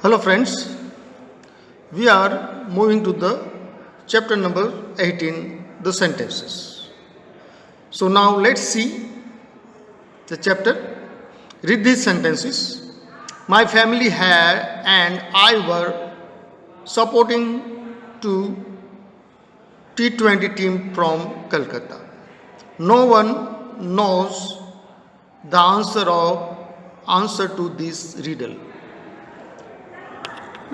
Hello friends, we are moving to the chapter number 18, the sentences. So now let's see the chapter. Read these sentences. My family had and I were supporting to T20 team from Calcutta. No one knows the answer to this riddle.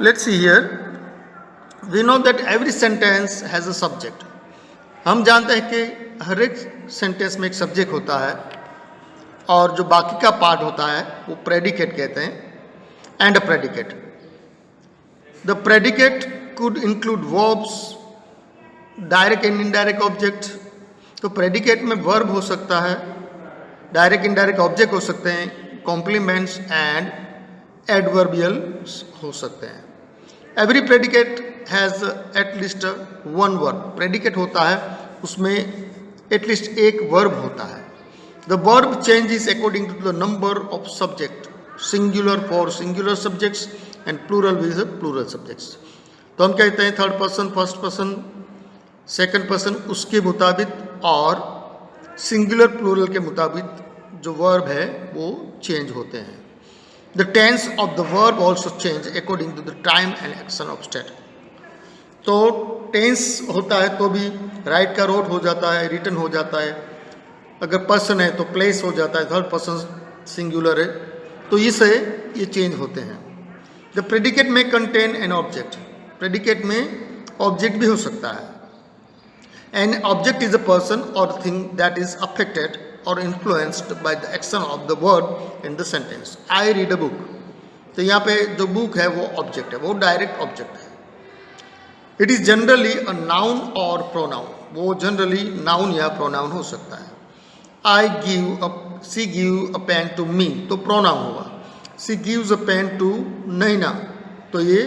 Let's see here. We know that every sentence has a subject. हम जानते हैं कि हर एक sentence में एक subject होता है और जो बाकी का पार्ट होता है वो प्रेडिकेट कहते हैं and a predicate. The predicate could include verbs, direct and indirect object. तो प्रेडिकेट में वर्ब हो सकता है, डायरेक्ट इनडायरेक्ट ऑब्जेक्ट हो सकते हैं, कॉम्प्लीमेंट्स एंड एडवर्बियल्स हो सकते हैं. Every predicate has at least one verb. Predicate होता है उसमें एटलीस्ट एक वर्ब होता है. The verb changes according to the number of subject, singular for singular subjects and plural with plural subjects. तो हम कहते हैं third person, first person, second person, उसके मुताबिक और सिंगुलर प्लूरल के मुताबिक जो वर्ब है वो चेंज होते हैं. The tense of the verb also change according to the time and action of state. तो टेंस होता है तो भी राइट का रोट हो जाता है, रिटन हो जाता है. अगर पर्सन है तो प्लेस हो जाता है, थर्ड पर्सन सिंगुलर है, तो इससे ये चेंज होते हैं. द प्रेडिकेट में कंटेन एन ऑब्जेक्ट. प्रेडिकेट में ऑब्जेक्ट भी हो सकता है. An object is a person और thing that is affected or influenced by the action of the word in the sentence. I read a book. तो यहाँ पे जो बुक है वो ऑब्जेक्ट है, वो डायरेक्ट ऑब्जेक्ट है. It is generally a noun और प्रोनाउन. वो जनरली नाउन या प्रोनाउन हो सकता है. I give a, she give a pen to me, तो प्रोनाउन हुआ. She gives a pen to Naina, तो ये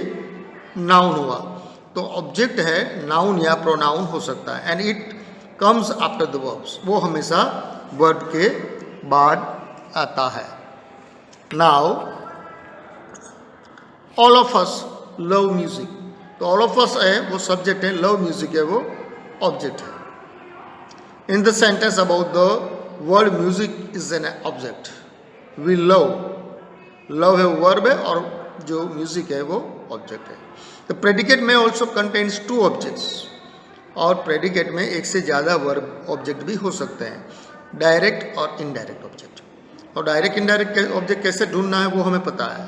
नाउन हुआ. तो ऑब्जेक्ट है, नाउन या प्रोनाउन हो सकता है. And it comes after the verbs. वो हमेशा वर्ब के बाद आता है. Now all of us love music. तो ऑल ऑफ अस है वो सब्जेक्ट है, लव म्यूजिक है वो ऑब्जेक्ट है. In the sentence about the word music is an object. We love, love है वर्ब है और जो म्यूजिक है वो ऑब्जेक्ट है. द प्रेडिकेट में ऑल्सो कंटेन्स टू ऑब्जेक्ट्स. और प्रेडिकेट में एक से ज़्यादा वर्ब ऑब्जेक्ट भी हो सकते हैं, डायरेक्ट और इनडायरेक्ट ऑब्जेक्ट. और डायरेक्ट इनडायरेक्ट ऑब्जेक्ट कैसे ढूंढना है वो हमें पता है.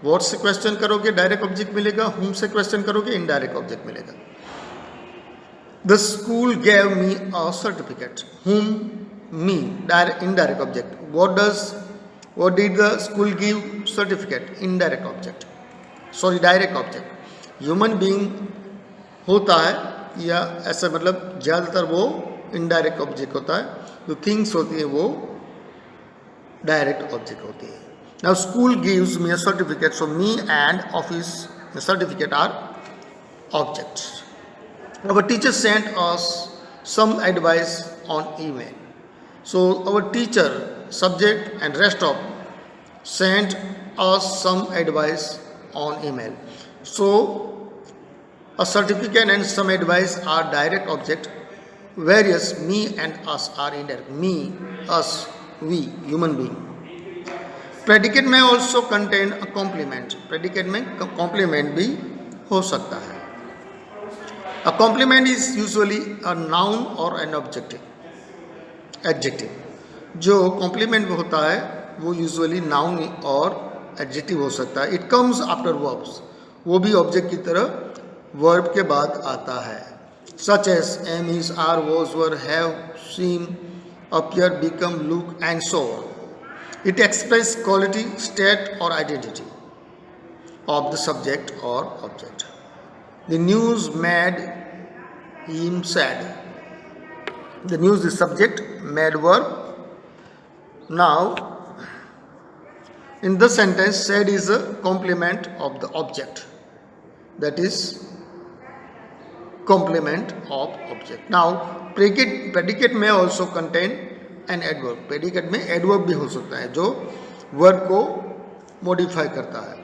व्हाट से क्वेश्चन करोगे डायरेक्ट ऑब्जेक्ट मिलेगा, हुम से क्वेश्चन करोगे इनडायरेक्ट ऑब्जेक्ट मिलेगा. The school gave me a certificate. Whom, me, direct indirect object. What did the school give certificate, indirect object, sorry direct object. Human being होता है या ऐसा मतलब ज़्यादातर वो इनडायरेक्ट ऑब्जेक्ट होता है. जो थिंग्स होती है वो डायरेक्ट ऑब्जेक्ट होती है. Now school gives me a certificate, so me and office certificate are objects. Our teacher sent us some advice on email. So our teacher subject and rest of sent us some advice on email. So a certificate and some advice are direct object, whereas me and us are indirect. Me, us, we, human being. Predicate में also contain a complement. Predicate में complement भी हो सकता है. A complement is usually a noun or an adjective. जो complement में होता है वो usually noun और adjective हो सकता है. It comes after verbs. वो भी object की तरह वर्ब के बाद आता है. Such as am, is, are, was, were, have, seem, appear, become, look and so on. It express quality, state और आइडेंटिटी ऑफ द सब्जेक्ट और object. The news made him sad. The news is subject, made verb. Now in the sentence sad is a complement of the object, that is complement of object. Now predicate may also contain an adverb. predicate में adverb भी हो सकता है जो verb को modify करता है.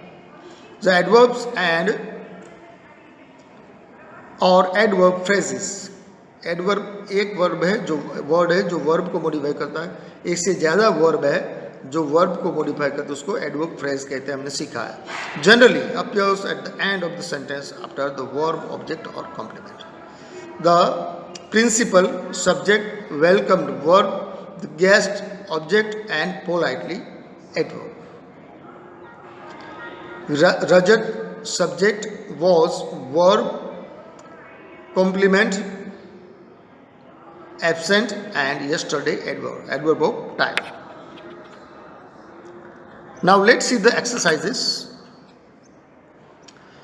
The adverbs and और एडवर्ब फ्रेजेस। एडवर्ब एक वर्ब है जो वर्ड है जो वर्ब को मॉडिफाई करता है, एक से ज़्यादा वर्ब है जो वर्ब को मॉडिफाई करते हैं, उसको एडवर्ब फ्रेज कहते हैं, हमने सीखा है। Generally appears at the end of the sentence after the verb, object और complement. The principal, subject, welcomed, verb, the guest, object and politely adverb. Rajat subject, was verb, complement, absent and yesterday adverb of time. Now let's see the exercises.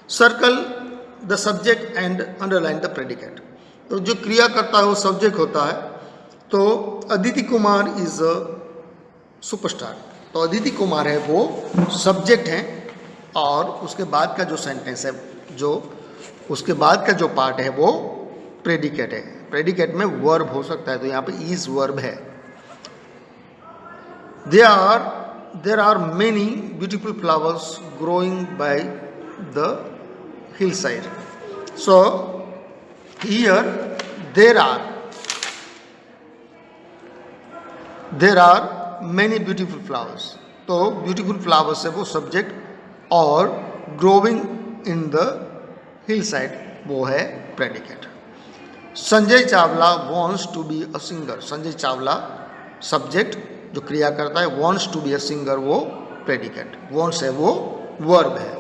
Circle the subject and underline the predicate. तो जो क्रिया करता है वो subject होता है। तो Aditi Kumar is a superstar, तो अदिति कुमार है वो सब्जेक्ट है, और उसके बाद का जो सेंटेंस है, जो उसके बाद का जो पार्ट है वो प्रेडिकेट है। प्रेडिकेट में वर्ब हो सकता है, तो यहाँ पे इज वर्ब है। There are many beautiful flowers growing by the hillside. So here there are many beautiful flowers. तो beautiful flowers है वो सब्जेक्ट, और growing in the hillside वो है predicate. Sanjay Chawla wants to be a singer. Sanjay Chawla subject जो क्रिया करता है, wants to be a singer वो प्रेडिकेट, wants है वो वर्ब है।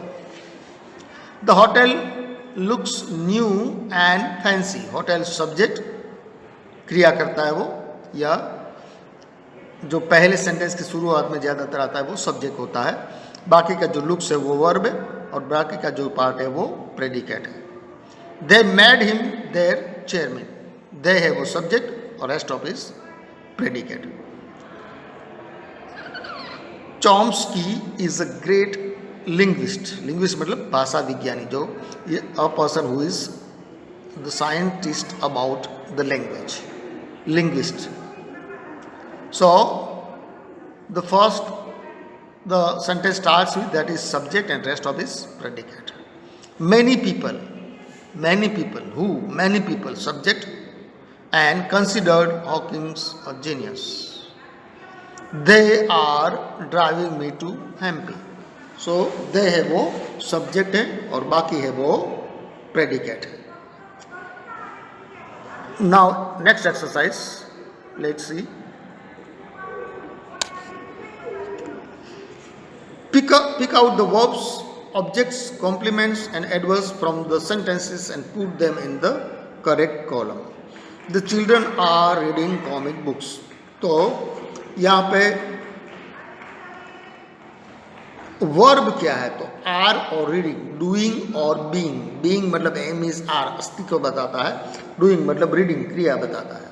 The hotel looks new and fancy. Hotel subject क्रिया करता है वो, या जो पहले सेंटेंस की शुरुआत में ज़्यादातर आता है वो सब्जेक्ट होता है। बाकी का जो लुक्स है वो वर्ब है, और बाकी का जो पार्ट है वो प्रेडिकेट है। They made him their chairman. They है वो सब्जेक्ट और rest of is predicate. Chomsky is a great linguist. Linguist मतलब भाषा विज्ञानी, जो a person who is the scientist about the language, linguist. So the first the sentence starts with that is subject and rest of is predicate. Many people who, many people subject and considered Hawking a genius. They are driving me to Hampi. So they है वो subject है, और बाकी है वो predicate है। Now next exercise, let's see. Pick out the verbs, objects, complements and adverbs from the sentences and put them in the correct column. The children are reading comic books. तो यहाँ पे verb क्या है, तो are और reading, doing और being. Being मतलब am is are, अस्तित्व बताता है। डूइंग मतलब रीडिंग, क्रिया बताता है।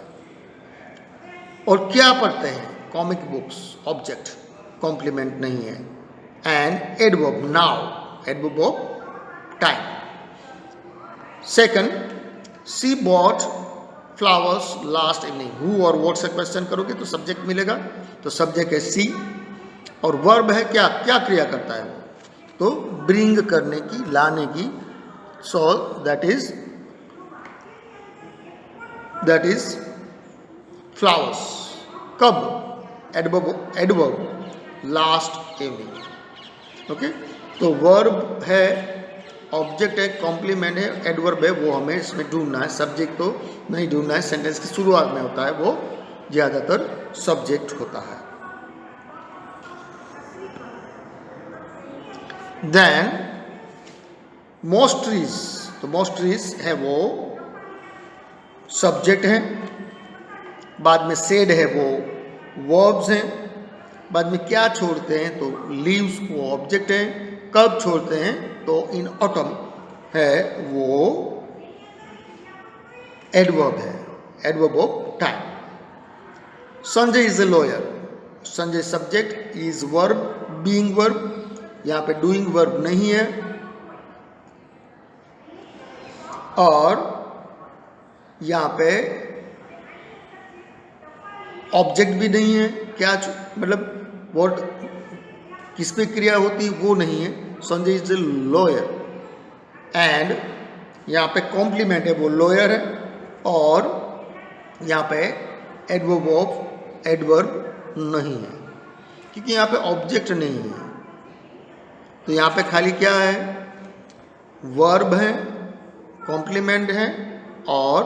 और क्या पढ़ते हैं, कॉमिक बुक्स, ऑब्जेक्ट, कॉम्प्लीमेंट नहीं है। And adverb now, adverb of time. Second, she bought flowers last evening. Who और व्हाट से क्वेश्चन करोगे तो सब्जेक्ट मिलेगा, तो सब्जेक्ट है सी, और वर्ब है क्या, क्या क्रिया करता है वो, तो ब्रिंग करने की, लाने की। So that is flowers. कब, एडवर्ब लास्ट इवनिंग। ओके, तो वर्ब है, ऑब्जेक्ट है, कॉम्प्लीमेंट है, एडवर्ब है, वो हमें इसमें ढूंढना है। सब्जेक्ट तो नहीं ढूंढना है, सेंटेंस की शुरुआत में होता है वो ज़्यादातर सब्जेक्ट होता है। देन मोस्ट ट्रीज, तो मोस्ट ट्रीज है वो सब्जेक्ट है, बाद में सेड है वो वर्ब्स हैं, बाद में क्या छोड़ते हैं तो लीव्स वो ऑब्जेक्ट है, कब छोड़ते हैं तो इन ऑटम है वो एडवर्ब है, adverb of time. Sanjay is a lawyer. Sanjay subject, is verb, being verb, यहाँ पे डूइंग वर्ब नहीं है, और यहाँ पे ऑब्जेक्ट भी नहीं है। क्या मतलब वर्ड किस पे क्रिया होती वो नहीं है, Sanjay is a lawyer, and यहाँ पे कॉम्प्लीमेंट है वो लॉयर है, और यहाँ पे एडवर्ब नहीं है क्योंकि यहाँ पे ऑब्जेक्ट नहीं है। तो यहाँ पे खाली क्या है, वर्ब है, कॉम्प्लीमेंट है, और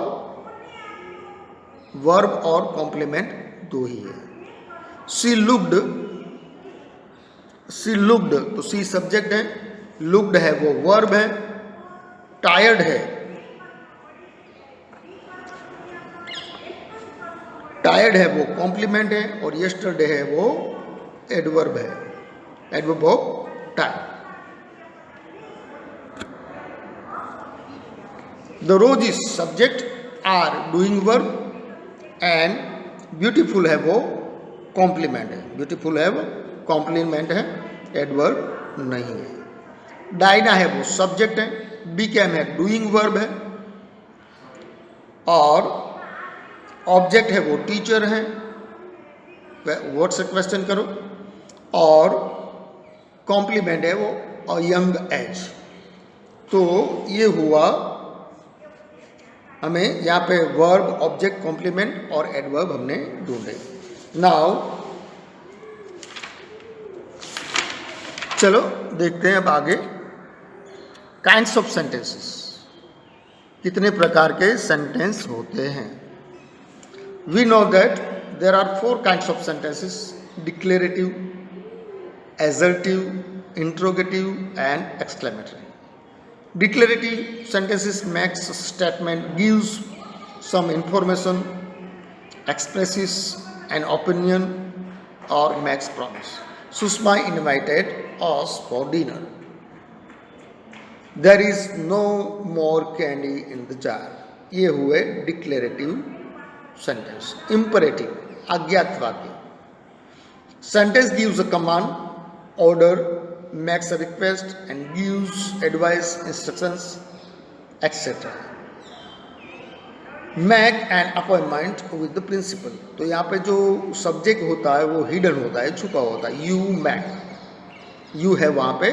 वर्ब और कॉम्प्लीमेंट दो ही है। शी लुक्ड, तो सी सब्जेक्ट है, लुक्ड है वो वर्ब है, टायर्ड है, वो कॉम्प्लीमेंट है, और यस्टरडे है वो एडवर्ब है, adverb of time. The rose is subject, are doing verb, and beautiful है वो कॉम्प्लीमेंट है, ब्यूटीफुल है वो कॉम्प्लीमेंट है, एडवर्ब नहीं है। डायना है वो सब्जेक्ट है, बीकेम है डूइंग वर्ब है, और ऑब्जेक्ट है वो टीचर है, वर्ड से क्वेश्चन करो, और कॉम्प्लीमेंट है वो यंग एज। तो ये हुआ, हमें यहाँ पे वर्ब, ऑब्जेक्ट, कॉम्प्लीमेंट और एडवर्ब हमने ढूंढे। नाउ चलो देखते हैं अब आगे काइंड्स ऑफ सेंटेंसेस, कितने प्रकार के सेंटेंस होते हैं। We know that there are 4 kinds of sentences: declarative, assertive, interrogative and exclamatory. Declarative sentences makes a statement, gives some information, expresses an opinion or makes promise. Sushma invited us for dinner. There is no more candy in the jar. ये हुए declarative sentence. Imperative, अज्ञात वाक्य। Sentence gives a command, order, makes a request and gives advice, instructions, etc. Make an appointment with the principal. तो यहाँ पे जो subject होता है वो हिडन होता है, छुपा होता है। यू मैक, यू है वहाँ पे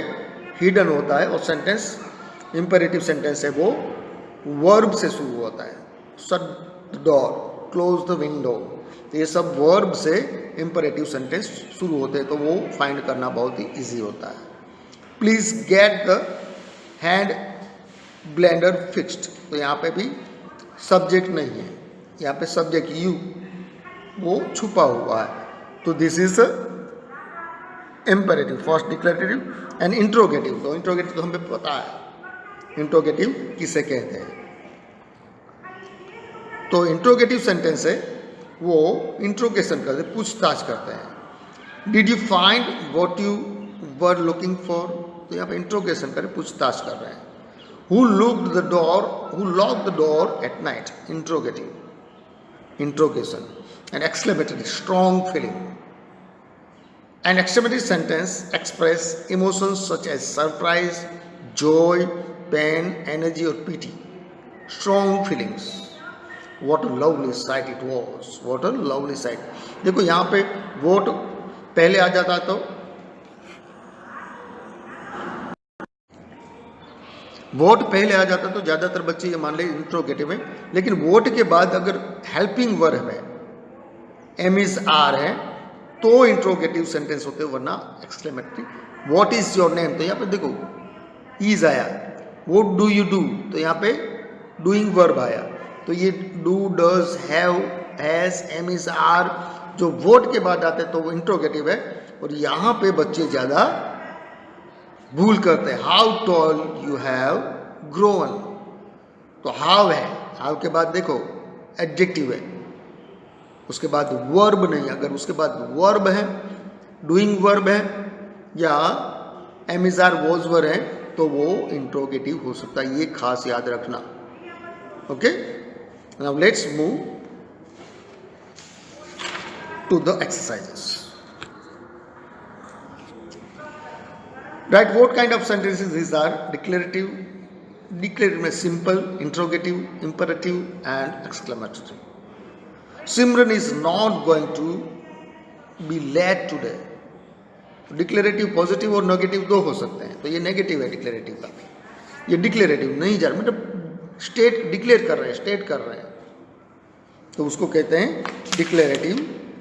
हिडन होता है, और सेंटेंस इंपेरेटिव सेंटेंस है वो वर्ब से शुरू होता है। Shut the door, close the window, तो ये सब वर्ब से इंपेरेटिव सेंटेंस शुरू होते हैं, तो वो फाइंड करना बहुत ही इजी होता है। Please get the hand blender fixed, तो यहाँ पे भी सब्जेक्ट नहीं है, यहाँ पे सब्जेक्ट यू वो छुपा हुआ है, तो this is imperative. First declarative and interrogative, तो इंट्रोगेटिव तो हमें पता है इंट्रोगेटिव किसे कहते हैं। तो इंट्रोगेटिव सेंटेंस है वो इंट्रोगेशन करते, पूछताछ करते हैं। Did you find what you were looking for, तो यहाँ पे इंट्रोगेशन कर, पूछताछ कर रहे हैं। Who locked the door, who locked the door at night, interrogative, interrogation. And exclamatory, strong feeling. And exclamatory sentence express emotions such as surprise, joy, pain, energy और pity. Strong feelings. What a lovely sight it was, what a lovely sight। देखो यहाँ पे vote पहले आ जाता तो ज़्यादातर बच्चे ये मान ले इंट्रोगेटिव है, लेकिन वोट के बाद अगर हेल्पिंग वर्ब है, एम इज आर है, तो इंट्रोगेटिव सेंटेंस होते हैं, वरना exclamatory. What is your name, तो यहाँ पे देखो इज आया। व्हाट डू यू डू, तो यहाँ पे डूइंग वर्ब आया, तो ये do, does, have, has, am is are जो वोट के बाद आते हैं तो वो इंट्रोगेटिव है। और यहाँ पे बच्चे ज़्यादा भूल करते हैं। How tall you have grown, तो हाउ है, हाउ के बाद देखो एडजेक्टिव है, उसके बाद वर्ब नहीं। अगर उसके बाद वर्ब है, डूइंग वर्ब है, या am is are was were है, तो वो इंट्रोगेटिव हो सकता है। ये खास याद रखना। Okay, now let's move to the exercises. Right, what kind of sentences these are? Declarative, declarative means simple, interrogative, imperative and exclamatory. Simran is not going to be late today. Declarative positive और negative दो हो सकते हैं, तो ये negative है declarative का, ये डिक्लेरेटिव नहीं जा रहा, मतलब स्टेट डिक्लेयर कर रहे हैं, स्टेट कर रहे हैं, तो उसको कहते हैं डिक्लेरेटिव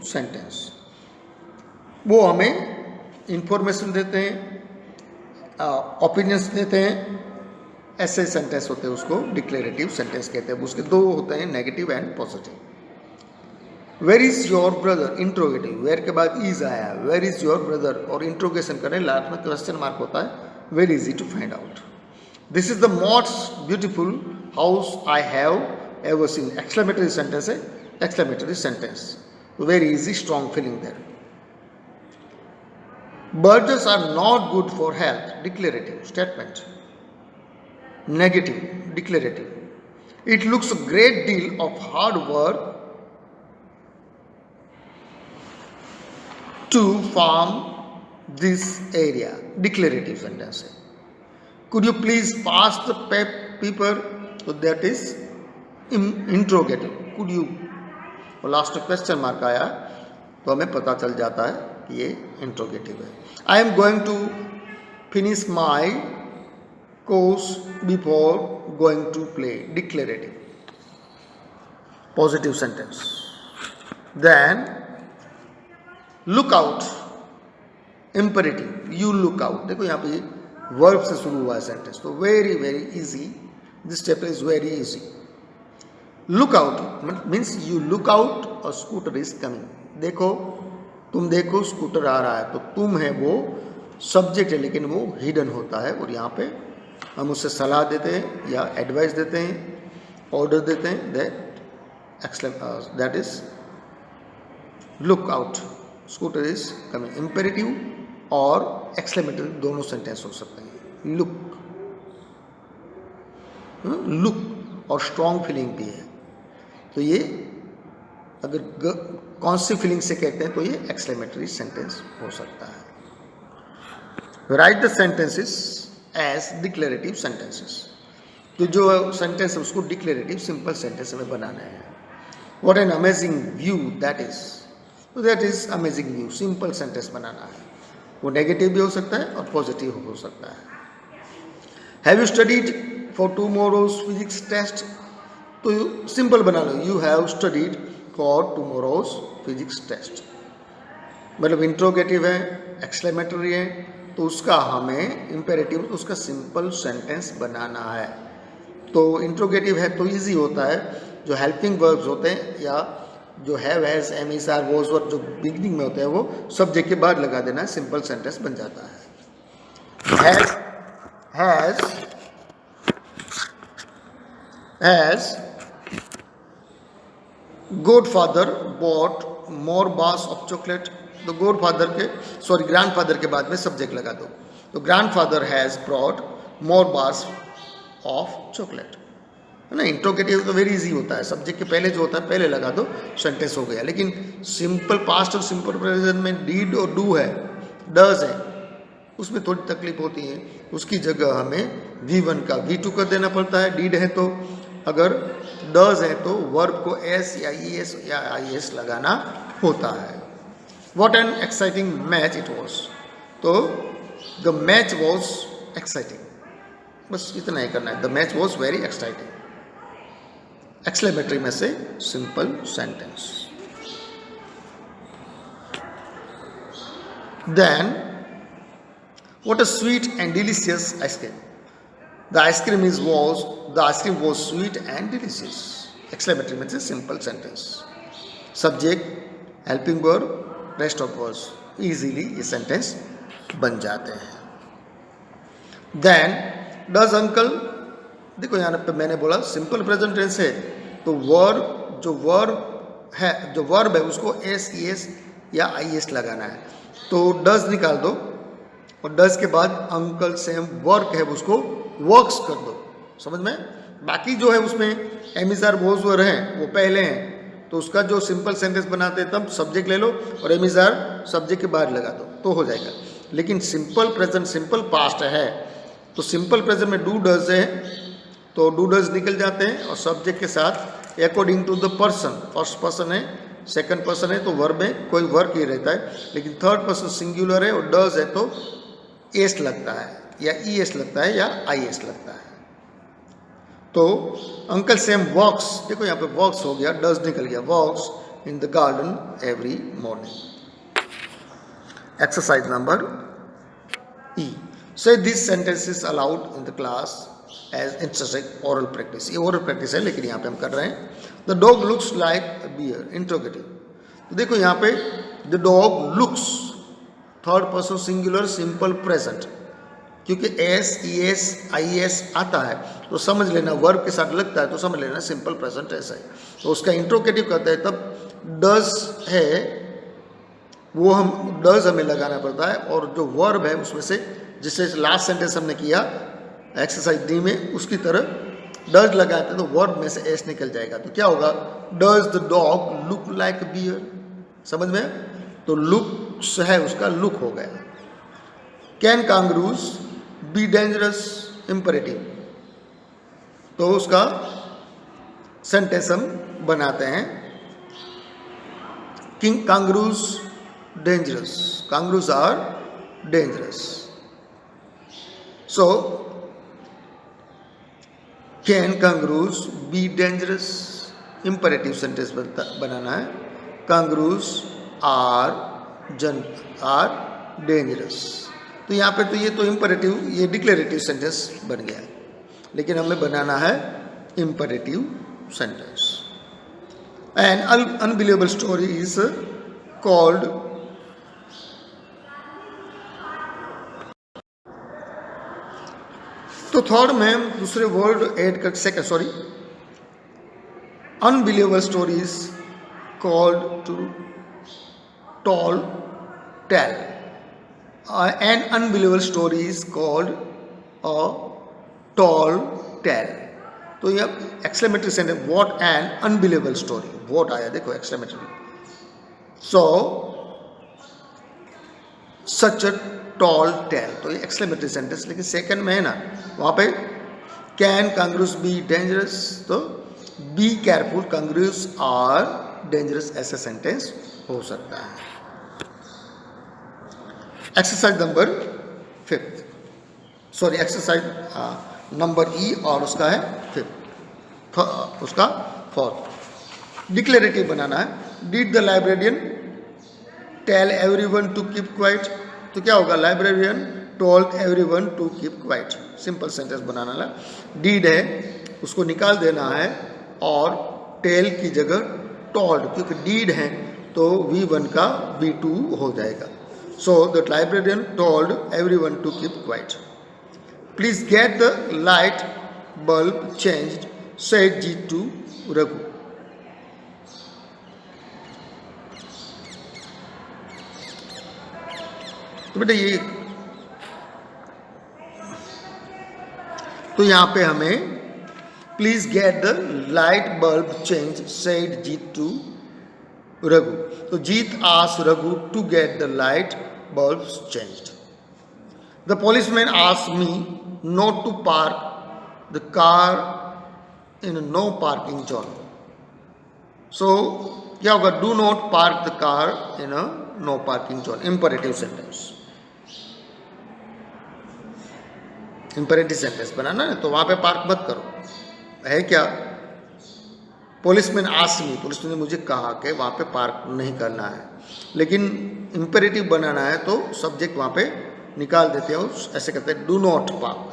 सेंटेंस। वो हमें इंफॉर्मेशन देते हैं, ओपिनियंस देते हैं, ऐसे सेंटेंस होते हैं, उसको डिक्लेरेटिव सेंटेंस कहते हैं। उसके दो होते हैं, negative and positive. Where is your brother, interrogative, where के बाद इज आया, वेर इज योर ब्रदर, और इंट्रोगेशन करें, लास्ट में क्वेश्चन मार्क होता है, very easy to find out. This is the most beautiful house I have ever seen, exclamatory sentence है, exclamatory sentence, very easy, strong feeling there. Birds are not good for health, declarative statement. Negative, declarative. It looks a great deal of hard work to farm this area, declarative sentence. Could you please pass the paper? So that is interrogative. Could you? और last में question mark आया तो हमें पता चल जाता है कि ये इंट्रोगेटिव है। I am going to finish my course before going to play, declarative, positive sentence. Then look out, imperative, you look out. देखो यहाँ पे वर्ब से शुरू हुआ है सेंटेंस, तो very very easy, this chapter is very easy. Look out means you look out और scooter is coming. देखो, तुम देखो स्कूटर आ रहा है, तो तुम है वो सब्जेक्ट है, लेकिन वो हिडन होता है, और यहाँ पे हम उससे सलाह देते हैं या एडवाइस देते हैं, ऑर्डर देते हैं, that is look out, scooter is coming. Imperative और एक्सक्लेमेटरी दोनों सेंटेंस हो सकते हैं। लुक, लुक और स्ट्रॉन्ग फीलिंग भी है, तो ये अगर कौन सी फीलिंग से कहते हैं तो ये एक्सक्लेमेटरी सेंटेंस हो सकता है। Write the sentences as declarative sentences, तो जो सेंटेंस है उसको डिक्लेरेटिव सिंपल सेंटेंस में बनाना है। What an amazing view that is, तो that is amazing view, simple sentence बनाना है। वो नेगेटिव भी हो सकता है और पॉजिटिव हो सकता है। Have you studied for tomorrow's physics test, तो सिंपल बना लो, you have studied for tomorrow's physics test. मतलब इंट्रोगेटिव है, एक्सक्लेमेटरी है, तो उसका हमें इंपेरेटिव, तो उसका सिंपल सेंटेंस बनाना है। तो इंट्रोगेटिव है तो इजी होता है, जो हेल्पिंग वर्ब्स होते हैं या जो have, has, am, is, are, was, were जो बिगिनिंग में होते हैं, वो सब्जेक्ट के बाद लगा देना है, सिंपल सेंटेंस बन जाता है। Has godfather bought more bars of chocolate, तो गोडफादर के ग्रैंडफादर के बाद में सब्जेक्ट लगा दो, तो grandfather has brought more bars of chocolate, है ना। इंट्रोगेटिव तो वेरी इजी होता है, सब्जेक्ट के पहले जो होता है पहले लगा दो, सेंटेंस हो गया। लेकिन सिंपल पास्ट और सिंपल प्रेजेंट में डीड और डू है, डज है, उसमें थोड़ी तकलीफ होती है, उसकी जगह हमें V1 का V2 कर देना पड़ता है। डीड है तो, अगर डज है तो वर्ब को एस या ईएस या आईएस लगाना होता है। What an exciting match it was, तो द मैच वॉज एक्साइटिंग, बस इतना ही करना है, the match was very exciting. Exclamatory में से simple sentence. Then what a sweet and delicious ice cream, the ice cream was sweet and delicious. Exclamatory means a simple sentence. Subject, helping verb, rest of words, easily ये sentence बन जाते हैं। Then does uncle, देखो यहाँ पे मैंने बोला simple present tense है, तो वर्ब जो वर्ब है उसको एस, ई एस या आई एस लगाना है, तो डज निकाल दो और डज के बाद अंकल सेम वर्क है उसको वर्क्स कर दो, समझ में। बाकी जो है उसमें एम, इज, आर, वॉज, वर हैं वो पहले हैं, तो उसका जो सिंपल सेंटेंस बनाते हैं तब सब्जेक्ट ले लो और एम, इज, आर सब्जेक्ट के बाद लगा दो तो हो जाएगा। लेकिन सिंपल प्रेजेंट सिंपल पास्ट है, तो सिंपल प्रेजेंट में डू डज है, तो डू डज निकल जाते हैं और सब्जेक्ट के साथ according to the person, first person है सेकंड पर्सन है तो वर्ब में कोई वर्क ही रहता है, लेकिन थर्ड पर्सन सिंगुलर है और डज है तो एस लगता है या ई एस लगता है या आई एस लगता है। तो अंकल सैम वॉक्स, देखो यहाँ पे वॉक्स हो गया, डज निकल गया, walks in the garden every morning. Exercise number E, say this sentence is aloud in the class as interesting oral practice. ये ओरल प्रैक्टिस है लेकिन यहाँ पे हम कर रहे हैं। The dog looks like a bear, interrogative. तो देखो यहाँ पे the dog looks, third person singular simple present, क्योंकि S E S I S आता है तो समझ लेना वर्ब के साथ लगता है तो समझ लेना सिंपल प्रेजेंट ऐसा है। तो उसका इंट्रोगेटिव करते हैं तब डज है वो हम डज हमें लगाना पड़ता है, और जो वर्ब है उसमें से जिससे लास्ट सेंटेंस हमने किया एक्सरसाइज डी में उसकी तरह डज लगाते हैं तो वर्ब में से एस निकल जाएगा। तो क्या होगा, does the dog look like bear, समझ में? तो लुक्स है उसका लुक हो गया। Can kangaroos be dangerous, imperative, तो उसका सेंटेंस हम बनाते हैं king kangaroos dangerous, kangaroos are dangerous. So can kangaroos be dangerous, imperative sentence बनाना है, कांगरूज आर डेंजरस। तो यहाँ पे तो ये तो इंपरेटिव, ये डिक्लेरेटिव सेंटेंस बन गया, लेकिन हमें बनाना है imperative sentence. An unbelievable story is called, तो थर्ड में हम दूसरे वर्ड ऐड कर second, sorry, unbelievable stories called to tall tale, an unbelievable story is called a tall tale. तो ये exclamatory sentence, what an unbelievable story, what आया देखो exclamatory, so such a tall tale, तो ये exclamatory sentence, लेकिन second में है ना वहाँ पे कैन कांगरूज बी डेंजरस, तो be careful kangaroos are dangerous ऐसा सेंटेंस हो सकता है। Exercise number 5, sorry exercise number E और उसका है 5, उसका 4th डिक्लेरेटिव बनाना है। Did the librarian tell everyone to keep quiet, तो क्या होगा, librarian told everyone to keep quiet, simple sentence बनाना है। डीड है उसको निकाल देना है और टेल की जगह टोल्ड, क्योंकि डीड है तो V1 का V2 हो जाएगा। So the librarian told everyone to keep quiet. Please get the light bulb changed, said Jeet to Raghu. तो बेटा ये, तो यहाँ पे हमें please get the light bulb change said Jeet to Raghu, तो Jeet asked Raghu to get the light bulb changed. The policeman asked me not to park the car in no parking zone, so क्या होगा, do not park the car in a no parking zone, imperative sentence, imperative sentence बनाना है तो वहां पे park मत करो, है क्या, पुलिसमैन आस्क्ड मी, पुलिस ने मुझे कहा कि वहां पे पार्क नहीं करना है, लेकिन इंपरेटिव बनाना है तो सब्जेक्ट वहां पे निकाल देते हो, ऐसे कहते हैं do not park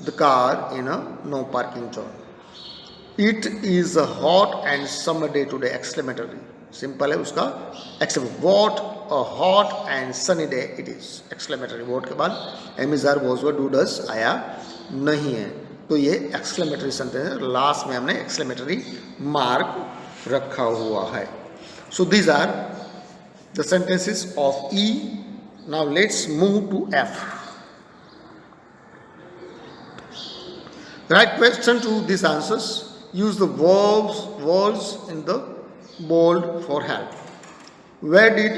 the car in a no parking zone. It is a hot and summer day today, exclamatory, simple है उसका except, what a hot and sunny day it is, exclamatory, what के बाद am is are was were do does आया नहीं है, तो ये exclamatory sentence है, लास्ट में हमने एक्सक्लेमेटरी मार्क रखा हुआ है। So these are the sentences of E. Now let's move to F. Write question to this answers, use the words in the bold for help. Where did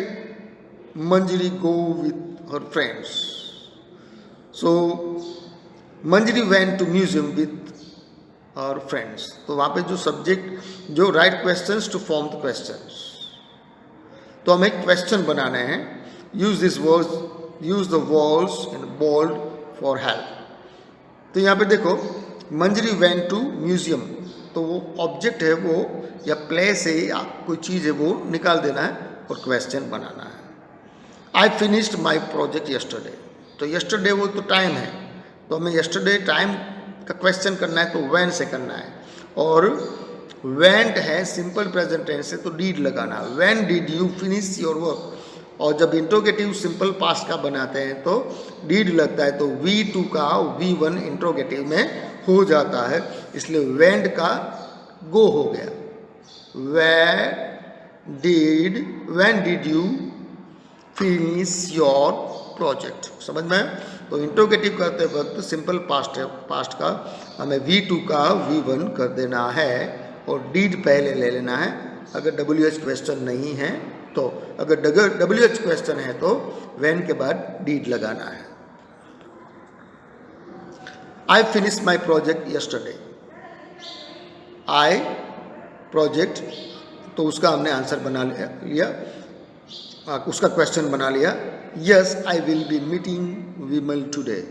Manjari go with her friends? So Manjari went to museum with और friends. तो वहाँ पे जो subject जो write questions to form the questions, तो हमें question बनाने हैं। Use this words, use the words in bold for help. तो यहाँ पे देखो, मंजरी वेंट टू म्यूजियम, तो वो ऑब्जेक्ट है वो या प्लेस है या कोई चीज़ है वो निकाल देना है और क्वेश्चन बनाना है। I finished my project yesterday, तो यस्टरडे वो तो टाइम है, तो हमें यस्टरडे टाइम का क्वेश्चन करना है, तो व्हेन से करना है। और वेंट है सिंपल प्रेजेंट टेंस से, तो डीड लगाना। When did you finish your work, और जब इंट्रोगेटिव सिंपल पास्ट का बनाते हैं तो डीड लगता है, तो V2 का V1 इंट्रोगेटिव में हो जाता है, इसलिए वेंट का गो हो गया। When did you finish your project, समझ में? तो इंट्रोगेटिव करते वक्त सिंपल पास्ट का हमें V2 का V1 कर देना है और डीड पहले ले लेना है। अगर WH क्वेश्चन नहीं है तो, अगर WH क्वेश्चन है तो व्हेन के बाद डीड लगाना है। I finish my project yesterday, I project, तो उसका हमने आंसर बना लिया, उसका क्वेश्चन बना लिया। Yes I will be meeting Vimal today,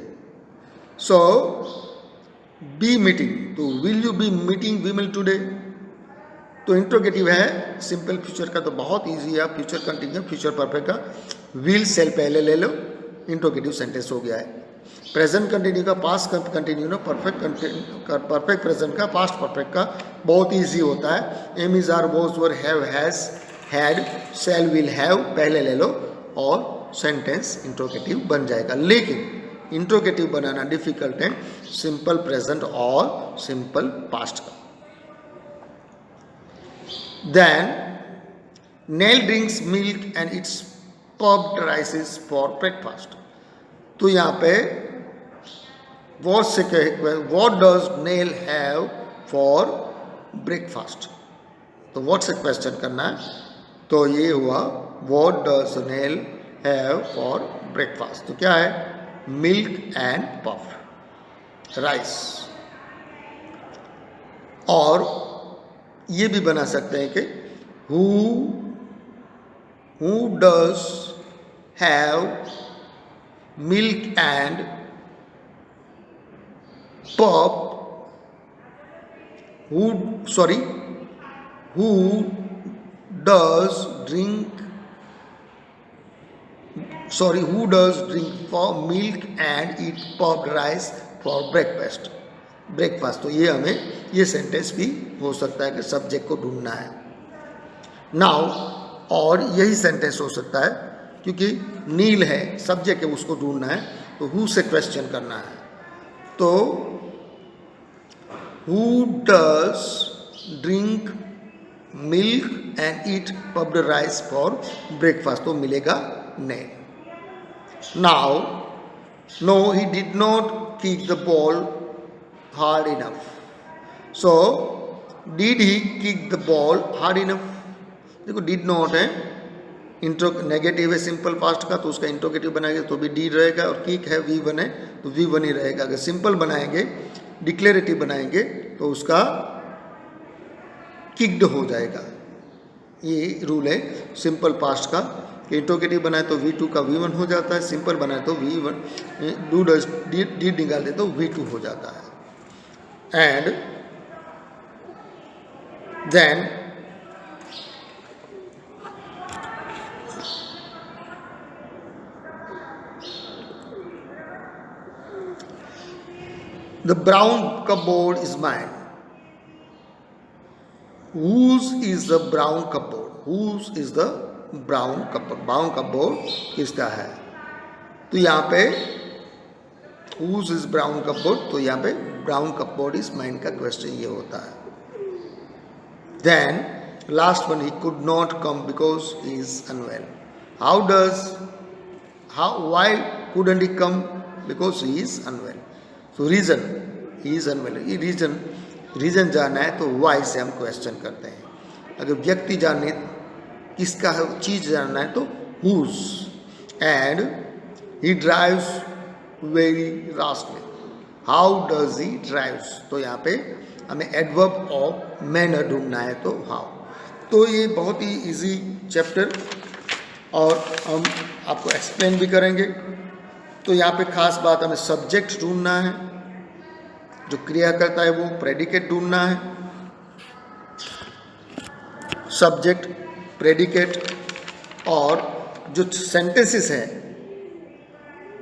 so be meeting, तो will you be meeting Vimal today, तो इंट्रोगेटिव है सिंपल फ्यूचर का, तो बहुत इजी है। फ्यूचर कंटिन्यू, फ्यूचर परफेक्ट का विल सेल पहले ले लो, इंट्रोगेटिव सेंटेंस हो गया है। प्रेजेंट कंटिन्यू का पास्ट कंटिन्यू ना, परफेक्ट प्रेजेंट का पास्ट परफेक्ट का बहुत इजी होता है। Am is are was were have has had cell will have पहले ले लो और सेंटेंस इंट्रोगेटिव बन जाएगा। लेकिन इंट्रोगेटिव बनाना डिफिकल्ट है सिंपल प्रेजेंट और सिंपल पास्ट का। Then Neil drinks milk and eats puffed rices for breakfast. तो यहाँ पे what does Neil have for breakfast? तो what से क्वेश्चन करना है, तो ये हुआ what does Neil have for breakfast, तो क्या है? milk and puffed rice। और ये भी बना सकते हैं कि who does have milk and puff, who does drink for milk and eat puffed rice for breakfast, तो ये हमें ये सेंटेंस भी हो सकता है कि सब्जेक्ट को ढूंढना है। नाउ और यही सेंटेंस हो सकता है क्योंकि नील है सब्जेक्ट है, उसको ढूंढना है, तो हु से क्वेश्चन करना है। तो who does drink milk and eat puffed rice for breakfast, तो मिलेगा Nell. Now no he did not kick the ball hard enough, so did he kick the ball hard enough? देखो did not है, negative है simple past का, तो उसका interrogative बनाएंगे तो भी did रहेगा, और किक है V1 है तो V1 ही रहेगा। अगर सिंपल बनाएंगे डिक्लेरेटिव बनाएंगे तो उसका किक्ड हो जाएगा। ये रूल है सिंपल पास्ट का, इंट्रोगेटिव बनाए तो V2 का V1 हो जाता है, सिंपल बनाए तो V1 did निकाल दे तो V2 हो जाता है। And then the brown cupboard is mine. Whose is the brown cupboard? Whose is the brown cupboard? brown cupboard किसका है? तो यहाँ पे whose is brown cupboard, तो यहाँ पे brown cupboard is mine का क्वेश्चन ये होता है। Then last one, he could not come because he is unwell. Why couldn't he come? Because he is unwell. So reason, he is unwell. ये reason जानना है तो why से हम क्वेश्चन करते हैं। अगर व्यक्ति जानने किसका है, चीज जानना है तो whose। And he drives very rashly. How does he drives, तो यहाँ पे हमें एडवर्ब ऑफ मैनर ढूंढना है, तो हाउ। तो ये बहुत ही इजी चैप्टर और हम आपको एक्सप्लेन भी करेंगे। तो यहाँ पे खास बात हमें सब्जेक्ट ढूंढना है, जो क्रिया करता है वो प्रेडिकेट ढूंढना है, सब्जेक्ट, प्रेडिकेट, और जो सेंटेंसेस है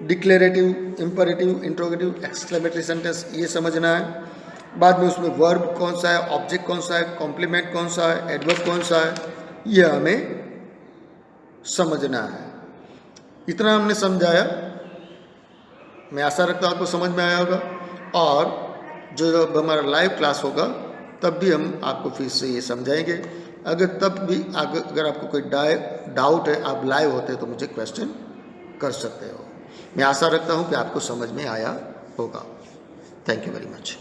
declarative, imperative, interrogative, exclamatory sentence, ये समझना है। बाद में उसमें वर्ब कौन सा है, ऑब्जेक्ट कौन सा है, कॉम्प्लीमेंट कौन सा है, एडवर्ब कौन सा है, ये हमें समझना है। इतना हमने समझाया, मैं आशा रखता हूँ आपको समझ में आया होगा। और जो जब हमारा लाइव क्लास होगा तब भी हम आपको फिर से ये समझाएंगे। अगर तब भी अगर आपको कोई डाउट है, आप लाइव होते हैं तो मुझे क्वेश्चन कर सकते हो। मैं आशा रखता हूँ कि आपको समझ में आया होगा। Thank you very much.